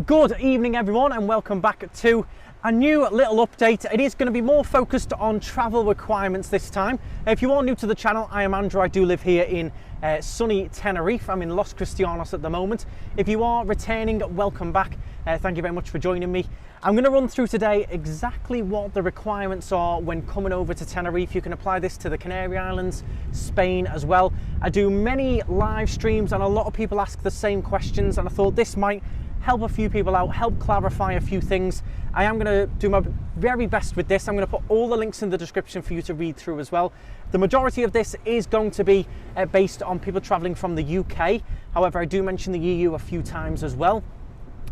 Good evening everyone and welcome back to a new little update. It is going to be more focused on travel requirements this time. If you are new to the channel, I am Andrew. I do live here in sunny Tenerife. I'm in Los Cristianos at the moment. If you are returning, welcome back. Thank you very much for joining me. I'm going to run through today exactly what the requirements are when coming over to Tenerife. You can apply this to the Canary Islands, Spain as well. I do many live streams and a lot of people ask the same questions, and I thought this might help a few people out, help clarify a few things. I am going to do my very best with this. I'm going to put all the links in the description for you to read through as well. The majority of this is going to be based on people travelling from the UK. However, I do mention the EU a few times as well.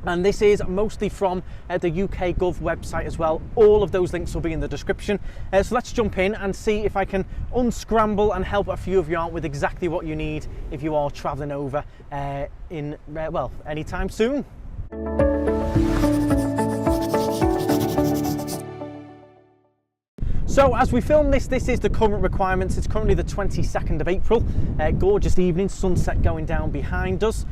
And this is mostly from the UK Gov website as well. All of those links will be in the description. So let's jump in and see if I can unscramble and help a few of you out with exactly what you need if you are travelling over well, anytime soon. So as we film this is the current requirements. It's currently the 22nd of April. Gorgeous evening, sunset going down behind us.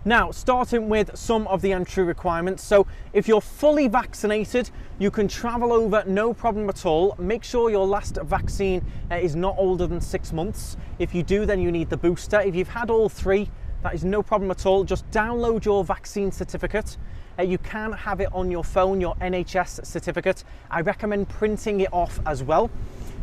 Now, starting with some of the entry requirements. So if you're fully vaccinated, you can travel over no problem at all. Make sure your last vaccine is not older than 6 months. If you do, then you need the booster. If you've had all three, that is no problem at all. Just download your vaccine certificate. You can have it on your phone, your NHS certificate. I recommend printing it off as well.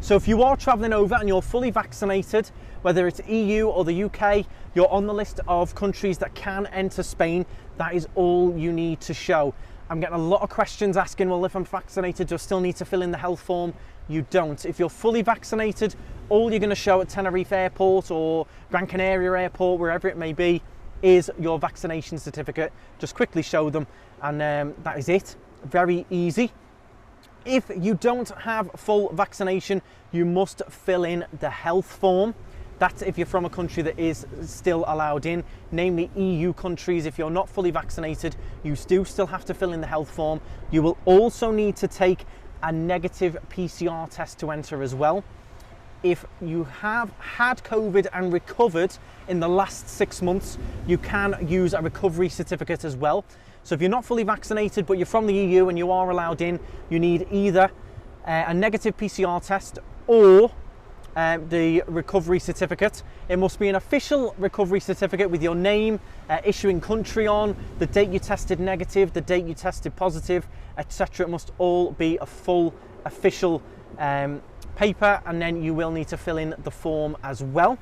So if you are travelling over and you're fully vaccinated, whether it's EU or the UK, you're on the list of countries that can enter Spain. That is all you need to show. I'm getting a lot of questions asking, well, if I'm vaccinated, do I still need to fill in the health form? You don't. If you're fully vaccinated, all you're going to show at Tenerife Airport or Gran Canaria Airport, wherever it may be, is your vaccination certificate. Just quickly show them and that is it. Very easy. If you don't have full vaccination, you must fill in the health form. That's if you're from a country that is still allowed in, namely EU countries. If you're not fully vaccinated, you do still have to fill in the health form. You will also need to take a negative PCR test to enter as well. If you have had COVID and recovered in the last 6 months, you can use a recovery certificate as well. So if you're not fully vaccinated, but you're from the EU and you are allowed in, you need either a negative PCR test or the recovery certificate. It must be an official recovery certificate with your name, issuing country on, the date you tested negative, the date you tested positive, etc. It must all be a full official paper, and then you will need to fill in the form as well.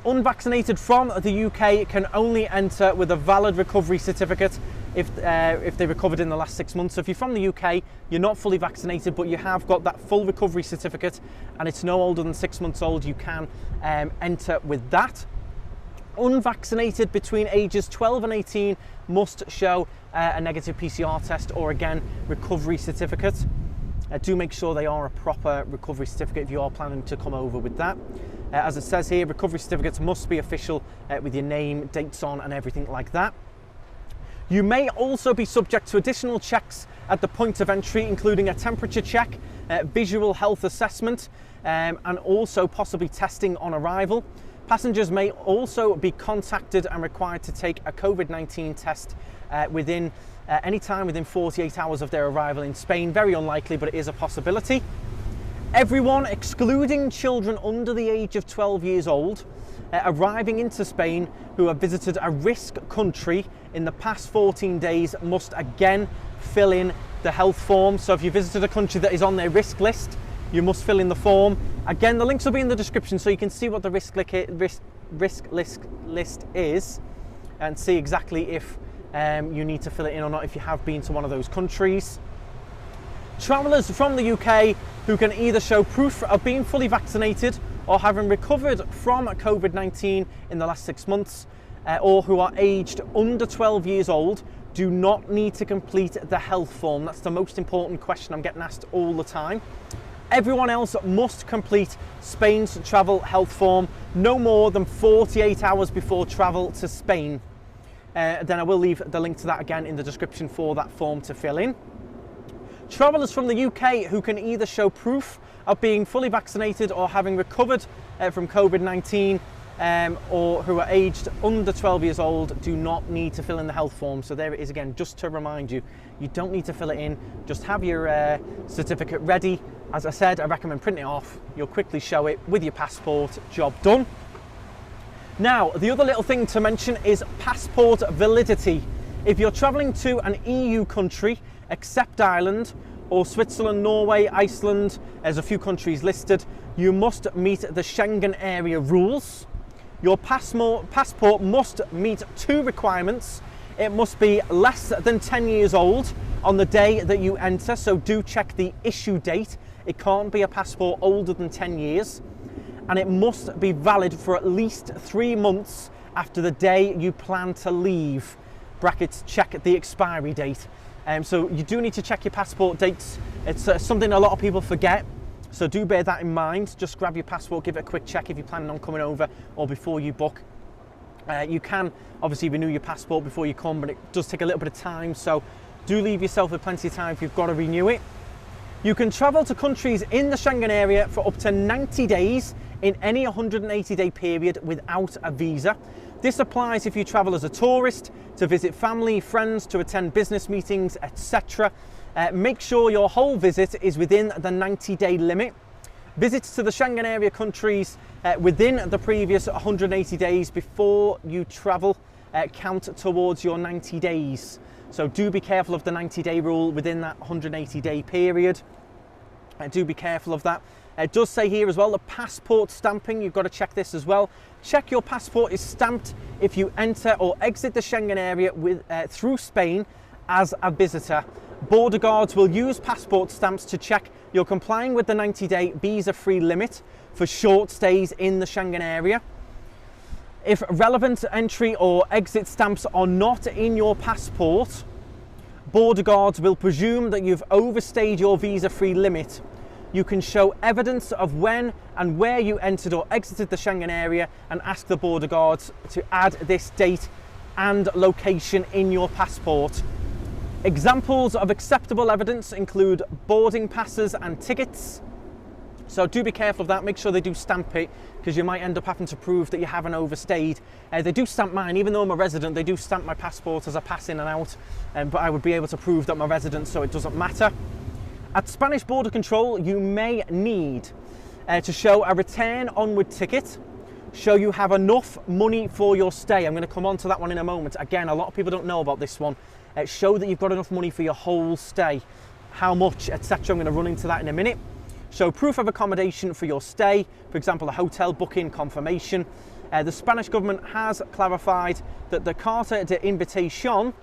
Unvaccinated from the UK can only enter with a valid recovery certificate if they recovered in the last 6 months. So if you're from the UK, you're not fully vaccinated, but you have got that full recovery certificate and it's no older than 6 months old, you can enter with that. Unvaccinated between ages 12 and 18 must show a negative PCR test or, again, recovery certificate. Do make sure they are a proper recovery certificate if you are planning to come over with that. As it says here, recovery certificates must be official with your name, dates on and everything like that. You may also be subject to additional checks at the point of entry, including a temperature check, visual health assessment, and also possibly testing on arrival. Passengers may also be contacted and required to take a COVID-19 test within any time within 48 hours of their arrival in Spain. Very unlikely, but it is a possibility. Everyone, excluding children under the age of 12 years old, arriving into Spain who have visited a risk country in the past 14 days must again fill in the health form. So if you visited a country that is on their risk list, you must fill in the form. Again, the links will be in the description so you can see what the risk list is and see exactly if you need to fill it in or not if you have been to one of those countries. Travellers from the UK who can either show proof of being fully vaccinated or having recovered from COVID-19 in the last 6 months, or who are aged under 12 years old, do not need to complete the health form. That's the most important question I'm getting asked all the time. Everyone else must complete Spain's travel health form no more than 48 hours before travel to Spain. Then I will leave the link to that again in the description for that form to fill in. Travellers from the UK who can either show proof of being fully vaccinated or having recovered from COVID-19 or who are aged under 12 years old do not need to fill in the health form. So there it is again, just to remind you, you don't need to fill it in. Just have your certificate ready. As I said, I recommend printing it off. You'll quickly show it with your passport, job done. Now, the other little thing to mention is passport validity. If you're traveling to an EU country, except Ireland, or Switzerland, Norway, Iceland, there's a few countries listed, you must meet the Schengen area rules. Your passport must meet 2 requirements. It must be less than 10 years old on the day that you enter, so do check the issue date. It can't be a passport older than 10 years. And it must be valid for at least 3 months after the day you plan to leave. Brackets, check the expiry date. So you do need to check your passport dates. It's something a lot of people forget. So do bear that in mind. Just grab your passport, give it a quick check if you're planning on coming over or before you book. You can obviously renew your passport before you come, but it does take a little bit of time. So do leave yourself with plenty of time if you've got to renew it. You can travel to countries in the Schengen area for up to 90 days in any 180-day period without a visa. This applies if you travel as a tourist, to visit family, friends, to attend business meetings, etc. Make sure your whole visit is within the 90-day limit. Visits to the Schengen area countries within the previous 180 days before you travel count towards your 90 days. So do be careful of the 90-day rule within that 180-day period. Do be careful of that. It does say here as well, the passport stamping, you've got to check this as well. Check your passport is stamped if you enter or exit the Schengen area through Spain as a visitor. Border guards will use passport stamps to check you're complying with the 90-day visa-free limit for short stays in the Schengen area. If relevant entry or exit stamps are not in your passport, border guards will presume that you've overstayed your visa-free limit. You can show evidence of when and where you entered or exited the Schengen area and ask the border guards to add this date and location in your passport. Examples of acceptable evidence include boarding passes and tickets. So do be careful of that. Make sure they do stamp it, because you might end up having to prove that you haven't overstayed. They do stamp mine, even though I'm a resident, they do stamp my passport as I pass in and out, but I would be able to prove that I'm a resident, so it doesn't matter. At Spanish border control, you may need to show a return onward ticket, show you have enough money for your stay. I'm going to come on to that one in a moment. Again, a lot of people don't know about this one. Show that you've got enough money for your whole stay. How much, etc. I'm going to run into that in a minute. Show proof of accommodation for your stay, for example, a hotel booking confirmation. The Spanish government has clarified that the Carta de Invitación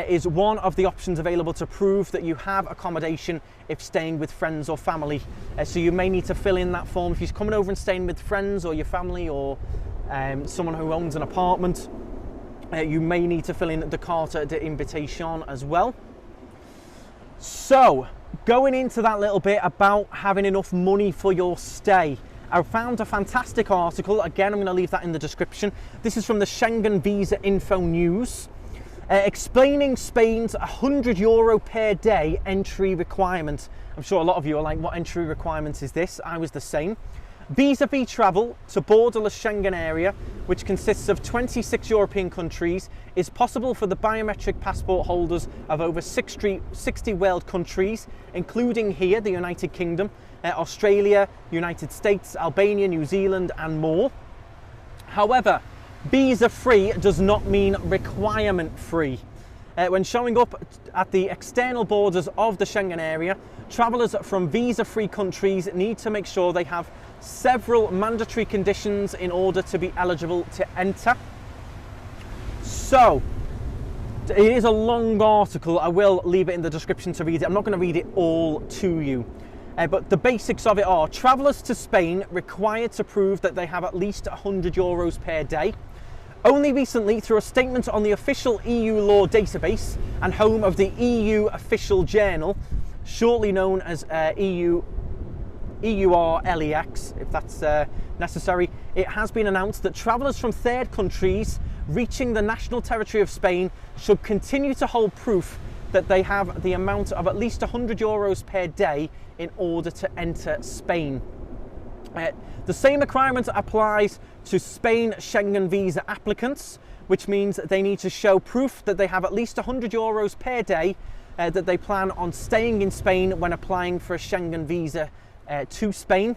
is one of the options available to prove that you have accommodation if staying with friends or family. So you may need to fill in that form if you're coming over and staying with friends or your family or someone who owns an apartment. You may need to fill in the Carta de Invitación as well. So, going into that little bit about having enough money for your stay, I found a fantastic article. Again, I'm going to leave that in the description. This is from the Schengen Visa Info News, explaining Spain's €100 per day entry requirement. I'm sure a lot of you are like, what entry requirement is this? I was the same. Visa-free travel to borderless Schengen area, which consists of 26 European countries, is possible for the biometric passport holders of over 60 world countries, including here, the United Kingdom, Australia, United States, Albania, New Zealand, and more. However, visa-free does not mean requirement-free. When showing up at the external borders of the Schengen area, travellers from visa-free countries need to make sure they have several mandatory conditions in order to be eligible to enter. So, it is a long article. I will leave it in the description to read it. I'm not going to read it all to you. But the basics of it are, travellers to Spain required to prove that they have at least €100 per day. Only recently, through a statement on the official EU law database and home of the EU official journal, shortly known as EURLEX, if that's necessary, it has been announced that travellers from third countries reaching the national territory of Spain should continue to hold proof that they have the amount of at least €100 per day in order to enter Spain. The same requirement applies to Spain Schengen visa applicants, which means they need to show proof that they have at least €100 per day that they plan on staying in Spain when applying for a Schengen visa to Spain.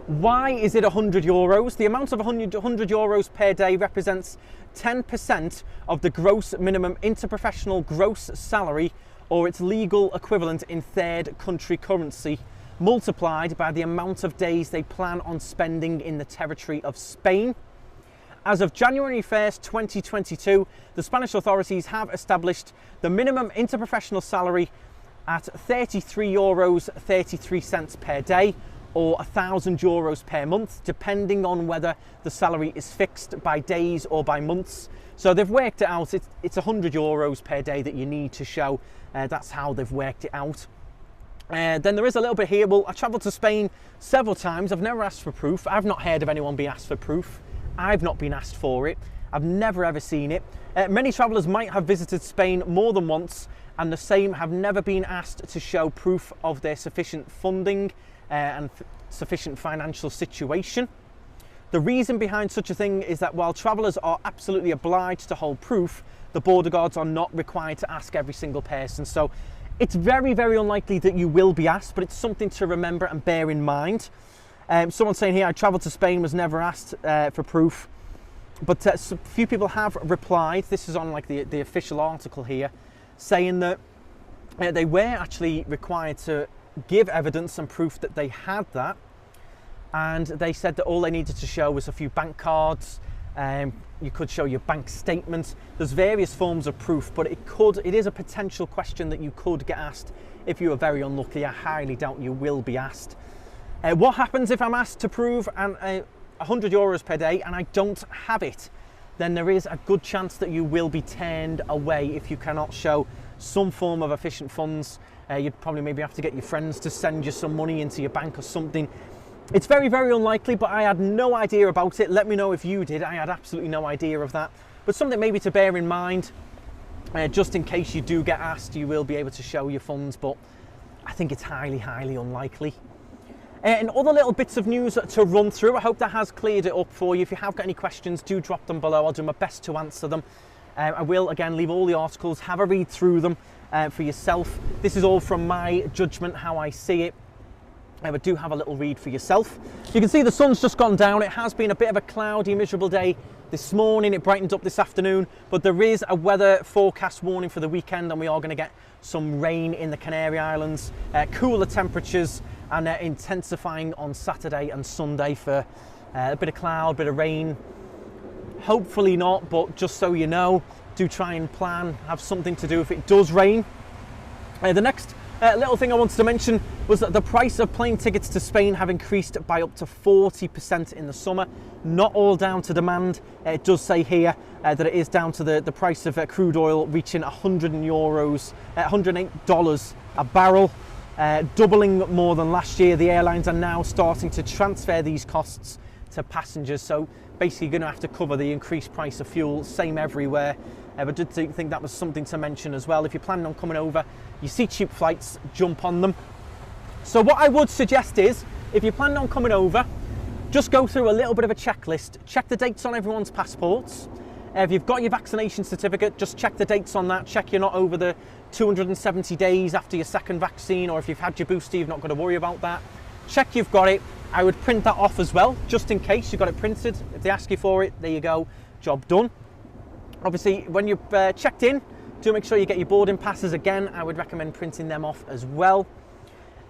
Why is it €100? The amount of €100 per day represents 10% of the gross minimum interprofessional gross salary, or its legal equivalent in third country currency, multiplied by the amount of days they plan on spending in the territory of Spain. As of January 1st, 2022, the Spanish authorities have established the minimum interprofessional salary at €33.33 per day, or €1,000 per month, depending on whether the salary is fixed by days or by months. So they've worked it out, it's €100 per day that you need to show. That's how they've worked it out. Then there is a little bit here. Well, I travelled to Spain several times. I've never asked for proof. I've not heard of anyone being asked for proof. I've not been asked for it. I've never ever seen it. Many travellers might have visited Spain more than once, and the same have never been asked to show proof of their sufficient funding and sufficient financial situation. The reason behind such a thing is that while travellers are absolutely obliged to hold proof, the border guards are not required to ask every single person. So it's very, very unlikely that you will be asked, but it's something to remember and bear in mind. Someone saying here, I travelled to Spain, was never asked for proof. But a few people have replied, this is on like the official article here, saying that they were actually required to give evidence and proof that they had that. And they said that all they needed to show was a few bank cards. You could show your bank statement. There's various forms of proof, but it is a potential question that you could get asked if you are very unlucky. I highly doubt you will be asked. What happens if I'm asked to prove €100 per day and I don't have it? Then there is a good chance that you will be turned away if you cannot show some form of efficient funds. You'd probably maybe have to get your friends to send you some money into your bank or something. It's very, very unlikely, but I had no idea about it. Let me know if you did. I had absolutely no idea of that. But something maybe to bear in mind, just in case you do get asked, you will be able to show your funds, but I think it's highly, highly unlikely. And other little bits of news to run through. I hope that has cleared it up for you. If you have got any questions, do drop them below. I'll do my best to answer them. I will, again, leave all the articles, have a read through them for yourself. This is all from my judgment, how I see it. But do have a little read for yourself. You can see the sun's just gone down. It has been a bit of a cloudy, miserable day this morning. It brightened up this afternoon, but there is a weather forecast warning for the weekend, and we are going to get some rain in the Canary Islands, cooler temperatures, and intensifying on Saturday and Sunday for a bit of cloud, bit of rain. Hopefully not, but just so you know, do try and plan, have something to do if it does rain. The next little thing I wanted to mention was that the price of plane tickets to Spain have increased by up to 40% in the summer. Not all down to demand. It does say here that it is down to the price of crude oil reaching $108 a barrel, doubling more than last year. The airlines are now starting to transfer these costs to passengers, so basically you're going to have to cover the increased price of fuel, same everywhere. But I did think that was something to mention as well. If you're planning on coming over, you see cheap flights, jump on them. So what I would suggest is, if you're planning on coming over, just go through a little bit of a checklist. Check the dates on everyone's passports. If you've got your vaccination certificate, just check the dates on that. Check you're not over the 270 days after your second vaccine, or if you've had your booster, you've not got to worry about that. Check you've got it. I would print that off as well, just in case you've got it printed. If they ask you for it, there you go, job done. Obviously, when you've checked in, do make sure you get your boarding passes again. I would recommend printing them off as well.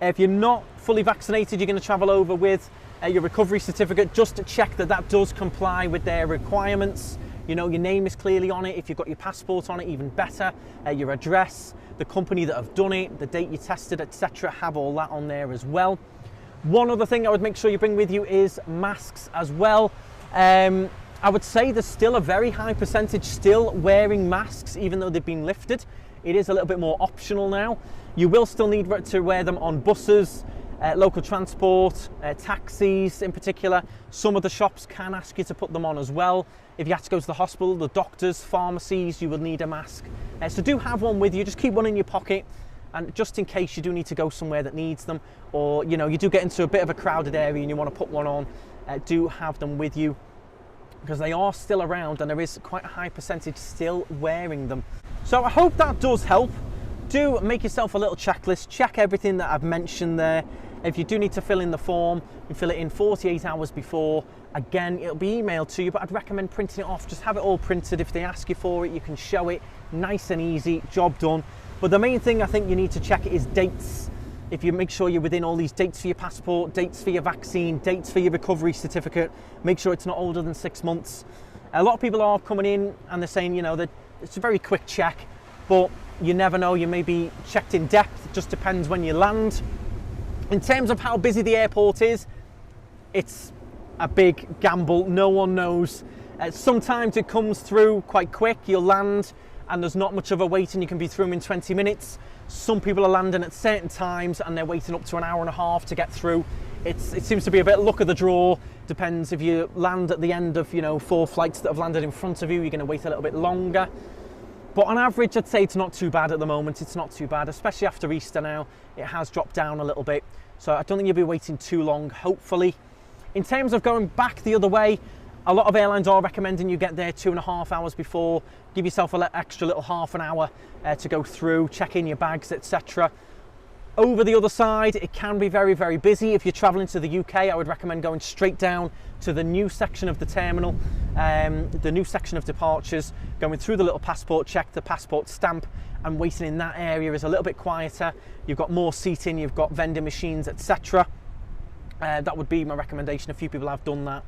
If you're not fully vaccinated, you're going to travel over with your recovery certificate, just to check that that does comply with their requirements. You know, your name is clearly on it. If you've got your passport on it, even better. Your address, the company that have done it, the date you tested, etc. Have all that on there as well. One other thing I would make sure you bring with you is masks as well. I would say there's still a very high percentage still wearing masks, even though they've been lifted. It is a little bit more optional now. You will still need to wear them on buses, local transport, taxis in particular. Some of the shops can ask you to put them on as well. If you have to go to the hospital, the doctors, pharmacies, you will need a mask. So do have one with you, just keep one in your pocket. And just in case you do need to go somewhere that needs them, or you know, you do get into a bit of a crowded area and you want to put one on, do have them with you, because they are still around and there is quite a high percentage still wearing them. So I hope that does help. Do make yourself a little checklist, check everything that I've mentioned there. If you do need to fill in the form, you fill it in 48 hours before. Again, it'll be emailed to you, but I'd recommend printing it off. Just have it all printed. If they ask you for it, you can show it. Nice and easy, job done. But the main thing I think you need to check is dates. If you make sure you're within all these dates for your passport, dates for your vaccine, dates for your recovery certificate, make sure it's not older than 6 months. A lot of people are coming in and they're saying, you know, that it's a very quick check, but you never know, you may be checked in depth. It just depends when you land. In terms of how busy the airport is, it's a big gamble. No one knows. Sometimes it comes through quite quick. You'll land and there's not much of a wait and you can be through in 20 minutes. Some people are landing at certain times and they're waiting up to an hour and a half to get through. It seems to be a bit luck of the draw. Depends if you land at the end of, you know, 4 flights that have landed in front of you, you're going to wait a little bit longer. But on average, I'd say it's not too bad at the moment. It's not too bad, especially after Easter now. It has dropped down a little bit. So I don't think you'll be waiting too long, hopefully. In terms of going back the other way, a lot of airlines are recommending you get there 2.5 hours before. Give yourself an extra little half an hour to go through, check in your bags, etc. Over the other side, it can be very, very busy. If you're traveling to the UK, I would recommend going straight down to the new section of the terminal, the new section of departures, going through the little passport check, the passport stamp, and waiting in that area is a little bit quieter. You've got more seating, you've got vending machines, etc. That would be my recommendation. A few people have done that.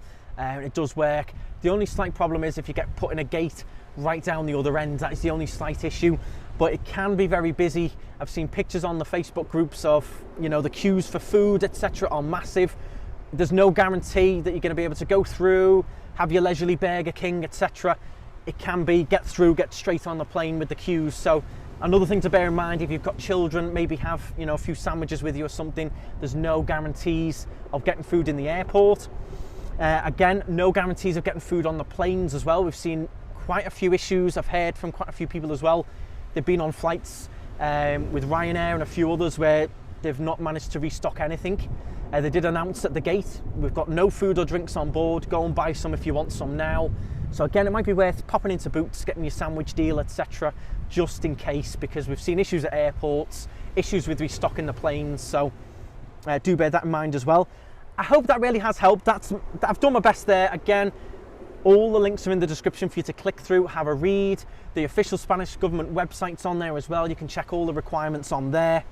It does work. The only slight problem is if you get put in a gate right down the other end. That is the only slight issue, but it can be very busy. I've seen pictures on the Facebook groups of, you know, the queues for food, etc. are massive. There's no guarantee that you're going to be able to go through, have your leisurely Burger King, etc. It can be get through, get straight on the plane with the queues. So another thing to bear in mind, if you've got children, maybe have, you know, a few sandwiches with you or something. There's no guarantees of getting food in the airport. Again, no guarantees of getting food on the planes as well. We've seen quite a few issues. I've heard from quite a few people as well. They've been on flights with Ryanair and a few others where they've not managed to restock anything. They did announce at the gate, we've got no food or drinks on board. Go and buy some if you want some now. So again, it might be worth popping into Boots, getting your sandwich deal, etc. just in case, because we've seen issues at airports, issues with restocking the planes. So do bear that in mind as well. I hope that really has helped. I've done my best there. Again, all the links are in the description for you to click through, have a read. The official Spanish government website's on there as well. You can check all the requirements on there.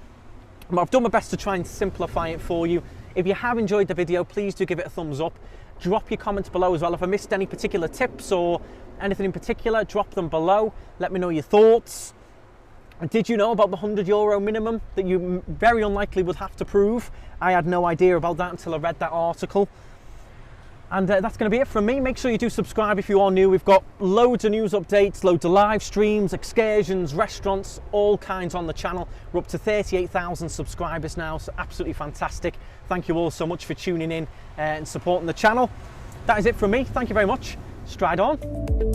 But I've done my best to try and simplify it for you. If you have enjoyed the video, please do give it a thumbs up. Drop your comments below as well. If I missed any particular tips or anything in particular, drop them below. Let me know your thoughts. And did you know about the €100 minimum that you very unlikely would have to prove? I had no idea about that until I read that article. And that's going to be it from me. Make sure you do subscribe if you are new. We've got loads of news updates, loads of live streams, excursions, restaurants, all kinds on the channel. We're up to 38,000 subscribers now, so absolutely fantastic. Thank you all so much for tuning in and supporting the channel. That is it from me. Thank you very much. Stride on.